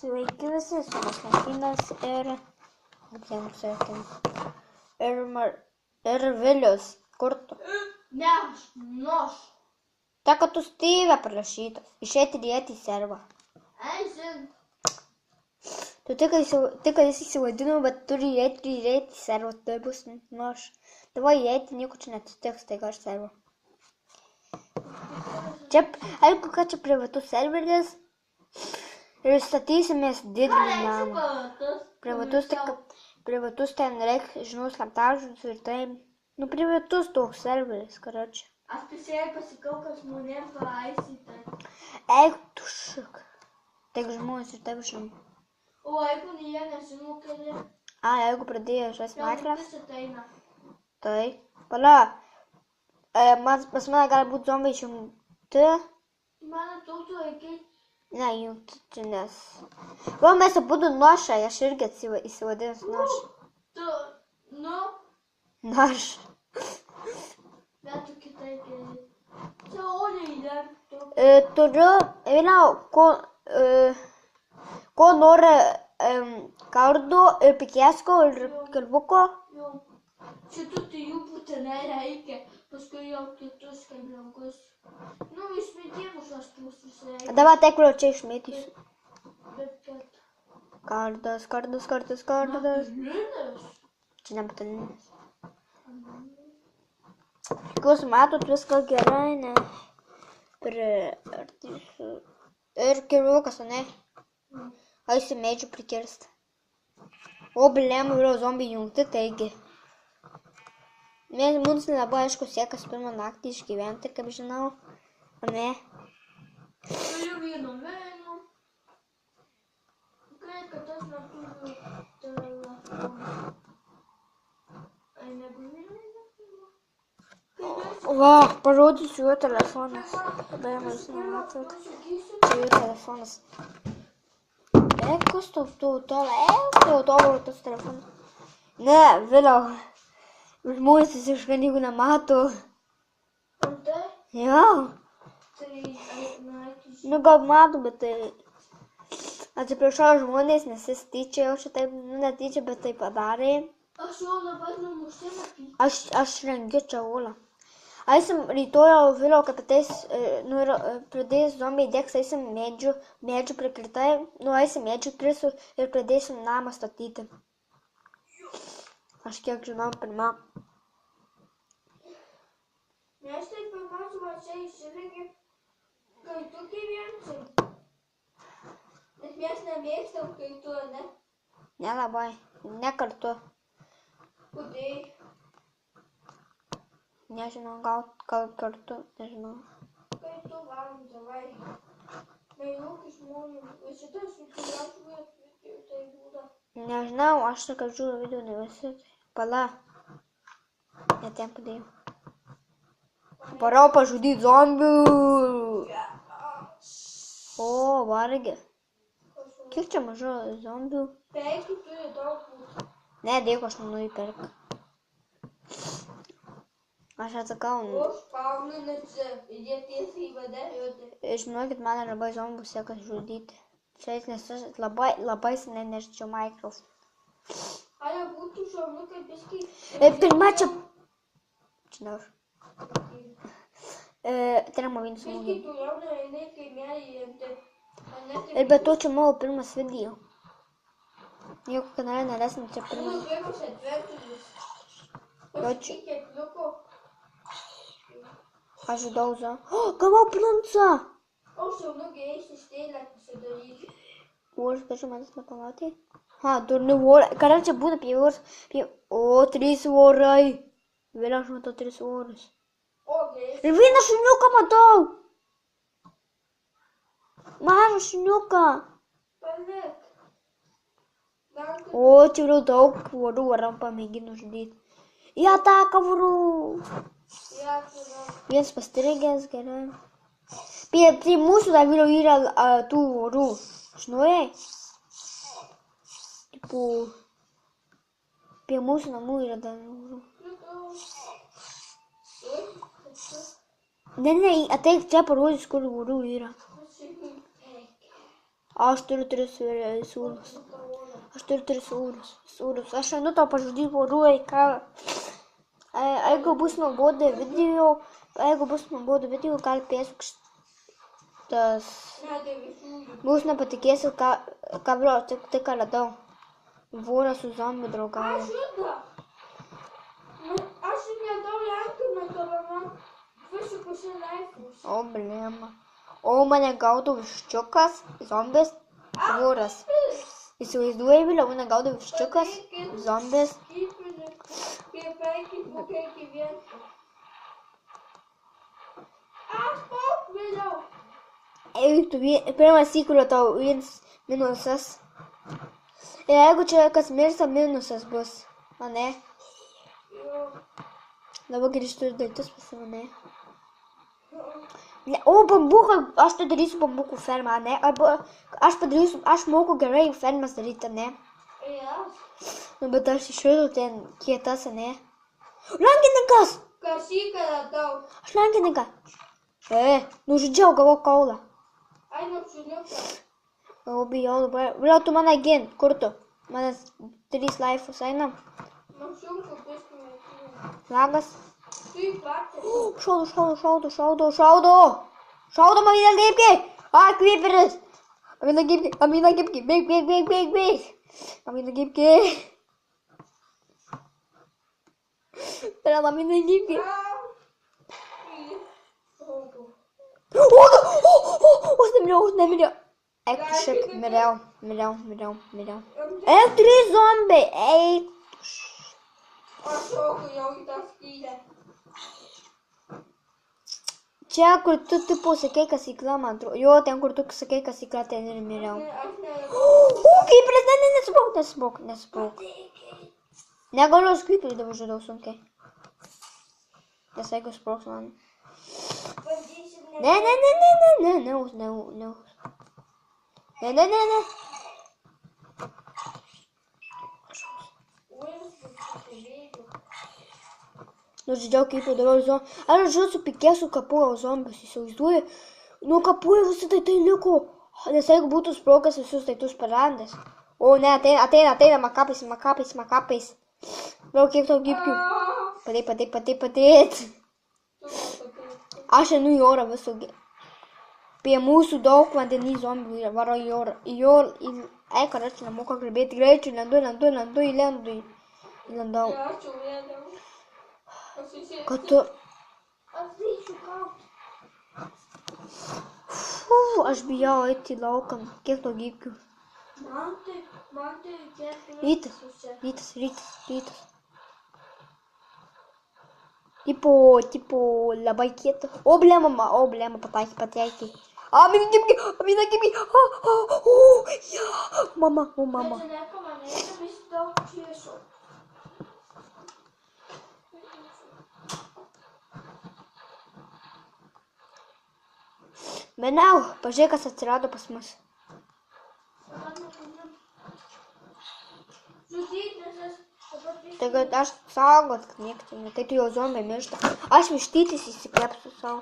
Sveiki visi, su jumis Martynas ir Vilius. Kur tu? Ne, aš. Ta, kad tu Steve parašytas. Išėti ir įėti į servą. Eizin. Tu tik jis įsivadino, bet turi įėti į servą. Tai bus noš. Davai įėti, nieko čia neatsitiks, tai aš servą. Čia, aišku, kad čia privatus serveris. Ir statysimės didelį namą. Privatus ten reikia, žinau, slaptažodžius ir tai. Nu, privatus toks serveris, karoči. Aš pisėjai pasikau, kad žmonėm paaisyti. Eik tu šik. Taigi žmonės ir taip žinau. O jeigu jie nežinau, keli. Jeigu pradėjo šias Minecraft. Jau ateina. Tai. Pala. Pas mane gali būti zombiai išjungti. Mano tautų reikia. Ne, jungti čia nes. Gal mes abudu nošai, aš irgi įsivadinęs nošai. Tu, nu. Nošai. Bet tu kitaip geri. Čia olė įdėktų. Turiu, vėliau, ko nori kardu ir pikėsko ir kalbuko. Jau. Šitų trijų būtinai reikia. Paskui jau kitus kalbiukus. Nu, išmetimus aš pusus reikia. Dabar tai, kurio čia išmetysiu. Bet kad. Kardas. Matalinis. Čia nematalinis. Jūs matot viską gerai, ne? Ir kirvukas, ne? Eisi medžių prikirsti. O, blėm, yra zombiai jungti, taigi. Mums labai aišku siekas pirmą naktį išgyventi, kaip žinau. O ne? Turiu vienu. Kaip, kad aš neturiu telefoną. Ai, negulinu. Va, parodysiu jo telefonas. Tada jam jūs nematot. Čia jo telefonas. Kas tavo tas telefonas? Ne, vėliau. Žmonės visiškai nieko nemato. Antai? Jo. Tai, Nu, gal mato, bet tai... Atsiprašau žmonės, nes jis tyčia jau šitaip, netyčia, bet tai padarė. Aš jau dabar numušėmą. Aš rengiu čia olą. Eisim rytoj vėliau, kad ateis, pradės zombiai degs, eisim medžių prikirtai, eisim medžių krisų ir pradėsim namą statyti. Aš kiek žinau, pirmą. Mes taip pamažu čia išsirengi, kai tu gyvensi. Bet mes nemėgstam kai tu, ne? Nelabai, ne kartu. Kodėl? Nežinau, gal kartu, nežinau. Kai tu varom, davai. Mainukai žmonių, šitas sukilašuoja, tai būda. Nežinau, aš tik žiūriu video ne visi. Pala. Net jam padėjau. Parau pažudyti zombių. O, vargi. Kiek čia mažo zombių? Penki turi daug būti. Ne, dėkui, aš nenu įperka. Aš atsakau. O spauninasi, jie tiesiai įvadė. Žinokit, man labai zombių siekas žudyti. Čia nes aš labai seniai nežaidžiau Minecraft. Ar būtų šaunu, kaip biskį? Pirma čia... Čia ne aš. Tai yra mano smūgį. Biskį tu jau nežinai, kai mėlyjantį. Ir be to čia mano pirmas video. Jeigu kanale nerasim, čia pirmas. Mano pirmas atvertinis. Pasitikė kliuko. Aš žudau za... O, gavau plancą! O šaunu gėjusi stėlę pasidaryti. O, aš dažu manęs nepamatė. Durni vorai. Kada čia būna pjūrs? O, 3 vorai. Vėliau aš matau 3 vorus. O, gėjusi. Ir vieną šuniuką matau. Mažą šuniuką. Palik. O, čia yra daug vorų, varam pamėginu žudyti. Į ataką vorų. Vienas pastrigęs, gerai. Prie mūsų dar vėliau yra tų vorų. Žinojai? Tipo, prie mūsų namų yra dar vorų. Ne, ateik čia parodys, kur vorų yra. Aš turiu 3 sūnus. Aš turiu 3 sūnus. Aš einu tau pažudyti voruoju, ką... Jeigu bus nuobodu video, gal pėsuk tas... Jūs nepatikėsit, ką bro, tik ką radau. Voras su zombiu draugauja. Aš nedau lenkiu nuo tavo man 2,5 laipsnius. O, blėma. O, mane gaudo viščiukas, zombis, voras. Įsivaizduoji, vėliau mane gaudo viščiukas, zombis. Aš pauk vėliau. Tu pirmas įkurio tau 1 minusas. Ir jeigu čia kas mirsta, minusas bus. O ne? Dabar grįžtu ir daiktus pas mane. O, bambuką, aš tai darysiu bambukų fermą, ne? Aš moku gerai fermas daryti, ne? Nu, bet aš išvidu ten kietas, ne? Lankininkas! Kasyką radau. Aš lankininkas. Nužudžiau, gavau kaulą. Ai, nušuniuką. O, bijau dabar. Vėliau, tu mane gin. Kur tu? Manęs 3 laifus einam. Nušuniuką piskime. Lagas. Taip, patys. Šaudo, mamina gipki. Creeperis. Mamina gipki. Bėg. Mamina gipki. Mamina gipki. Nemirėjau. Eik, tu šiek, mirėjau. 3 zombiai, eik. Aš šoku jau į tą skylę. Čia, kur tu tipo sakei kasykla, man atrodo. Jo, ten, kur tu sakei kasykla, ten ir mirėjau. O, Creeperis, nesibok. Negaliu Creeperį dabar žudau sunkiai. Nes jeigu sproks man. Ne. Nužudžiau Creeperį dabar zombių. Aš žudžiu pikėsiu kapuoju zombius, įsivaizduoju. Nuo kapuoju visą tai liko. Nes jeigu būtų sprogas visus tai tus parandęs. O, ne, ateina, makapais. Vėl kiek tau gypkių. Padėt. Aš einu į orą visų. Prie mūsų daug vandenį zombių varo į orą. Ei, karačiai, nemoka kalbėti greičiau, įlendu. Kad tu... Aš bijau eiti į lauką. Kiek to gypkių? Man tai Rytas. Tipo, labai kieta. O, blema, pataikė. Amina gimė. Mama. Menau, pažiūrėk, kas atsirado pas mus. Tai aš saugot, kad nieks ne. Tai tu jau zombiai miršta. Aš vištytis įsiklepsiu savo.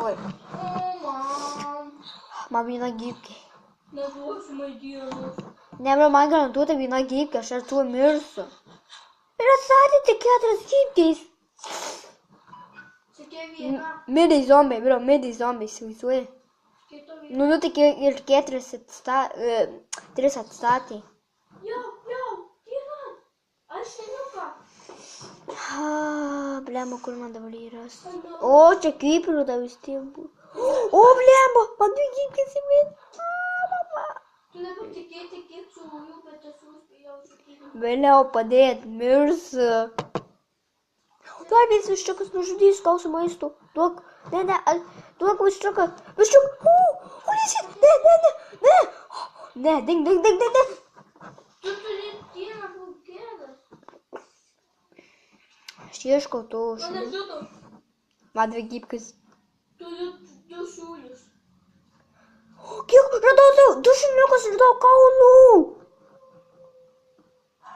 Oi. Man viena gypkė. Neduosiu maidienos. Ne, man garantuota viena gypkė, aš ar tuo mirsiu. Ir atsakė tik 4 gypkės. Sakė viena. Midai zombiai, įsivaizduoji. Nu, tik ir 3 atstatė. Jau, viena. Aš seniuką. Blema, kur man dabar yra. O, čia Creeperių dar vis tiek buvo. O, blema, man 2 gypkės įmės. Mama. Tu nepatikėti, kiek suųjų, bet esu spėjau žudyti. Vėliau padėt, mirsiu. Dar vienas viščiukas nužudys, gausiu maisto. Duok, duok viščiuką. Ne, ding. Tu turi dieną būkėdą. Aš ieškau to Mane žudo. Man 2 gypkės. Turiu 2 šūlius. Kiek radau 2 šuniukus, radau kaulų.